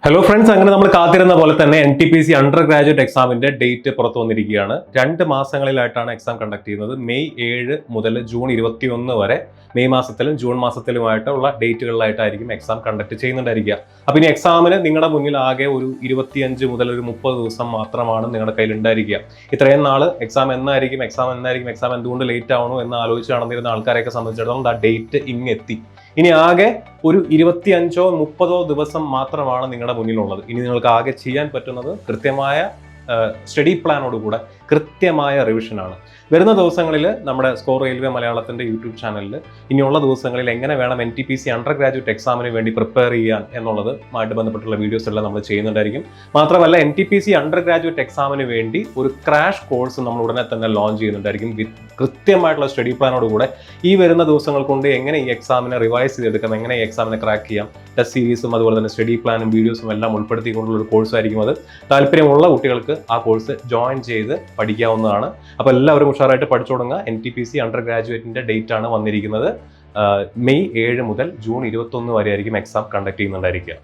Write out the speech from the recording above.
Hello friends, അങ്ങനെ നമ്മൾ കാത്തിരുന്ന പോലെ തന്നെ NTPC അണ്ടർ ഗ്രാജുവേറ്റ് എക്സാമിന്റെ ഡേറ്റ് പുറത്തു വന്നിരിക്കുകയാണ്. 2 മാസങ്ങളിലായിട്ടാണ് എക്സാം കണ്ടക്ട് ചെയ്യുന്നത്. മെയ് 7 മുതൽ ജൂൺ 21 വരെ മെയ് മാസത്തിലും ജൂൺ മാസത്തിലുമായിട്ടുള്ള ഡേറ്റുകളിലായിട്ടായിരിക്കും എക്സാം കണ്ടക്ട് ചെയ്യുന്നുണ്ടായിരിക്കുക. അപ്പോൾ ഇനി എക്സാമിന് നിങ്ങളുടെ മുന്നിൽ ആകെ ഒരു 25 മുതൽ ഒരു 30 ദിവസം മാത്രമാണ് നിങ്ങളുടെ കയ്യിൽ ഉണ്ടായിരിക്കുക. ഇത്രയും നാൾ എക്സാം എന്നായിരിക്കും, എക്സാം എന്തുകൊണ്ട് ലേറ്റ് ആവണോ എന്ന് ആലോചിച്ച് നടന്നിരുന്ന ആൾക്കാരെയൊക്കെ സംബന്ധിച്ചിടത്തോളം ആ ഡേറ്റ് ഇങ്ങെത്തി. ഇനി ആകെ ഒരു 25-30 ദിവസം മാത്രമാണ് നിങ്ങളുടെ മുന്നിലുള്ളത്. ഇനി നിങ്ങൾക്ക് ആകെ ചെയ്യാൻ പറ്റുന്നത് കൃത്യമായ സ്റ്റഡി പ്ലാനോടുകൂടെ കൃത്യമായ റിവിഷനാണ്. വരുന്ന ദിവസങ്ങളിൽ നമ്മുടെ സ്കോർ റെയിൽവേ മലയാളത്തിൻ്റെ യൂട്യൂബ് ചാനലിൽ ഇനിയുള്ള ദിവസങ്ങളിൽ എങ്ങനെ വേണം NTPC അണ്ടർ ഗ്രാജുവേറ്റ് എക്സാമിന് വേണ്ടി പ്രിപ്പയർ ചെയ്യാൻ എന്നുള്ളതുമായിട്ട് ബന്ധപ്പെട്ടുള്ള വീഡിയോസ് എല്ലാം നമ്മൾ ചെയ്യുന്നുണ്ടായിരിക്കും. മാത്രമല്ല NTPC അണ്ടർ ഗ്രാജുവേറ്റ് എക്സാമിന് വേണ്ടി ഒരു ക്രാഷ് കോഴ്സ് നമ്മൾ ഉടനെ തന്നെ ലോഞ്ച് ചെയ്യുന്നുണ്ടായിരിക്കും. കൃത്യമായിട്ടുള്ള സ്റ്റഡി പ്ലാനോടുകൂടെ ഈ വരുന്ന ദിവസങ്ങൾ കൊണ്ട് എങ്ങനെ ഈ എക്സാമിനെ റിവൈസ് ചെയ്തെടുക്കാം, എങ്ങനെ ഈ എക്സാമിനെ ക്രാക്ക് ചെയ്യാം, ടെസ്റ്റ് സീരീസും അതുപോലെ തന്നെ സ്റ്റഡി പ്ലാനും വീഡിയോസും എല്ലാം ഉൾപ്പെടുത്തിക്കൊണ്ടുള്ള ഒരു കോഴ്സായിരിക്കും അത്. താല്പര്യമുള്ള കുട്ടികൾക്ക് ആ കോഴ്സ് ജോയിൻ ചെയ്ത് പഠിക്കാവുന്നതാണ്. അപ്പോൾ എല്ലാവരും ഉഷാറായിട്ട് പഠിച്ചു തുടങ്ങുക. NTPC അണ്ടർ ഗ്രാജുവേറ്റിന്റെ ഡേറ്റ് ആണ് വന്നിരിക്കുന്നത്. മെയ് 7 മുതൽ ജൂൺ 21 വരെ ആയിരിക്കും എക്സാം കണ്ടക്ട് ചെയ്യുന്നുണ്ടായിരിക്കുക.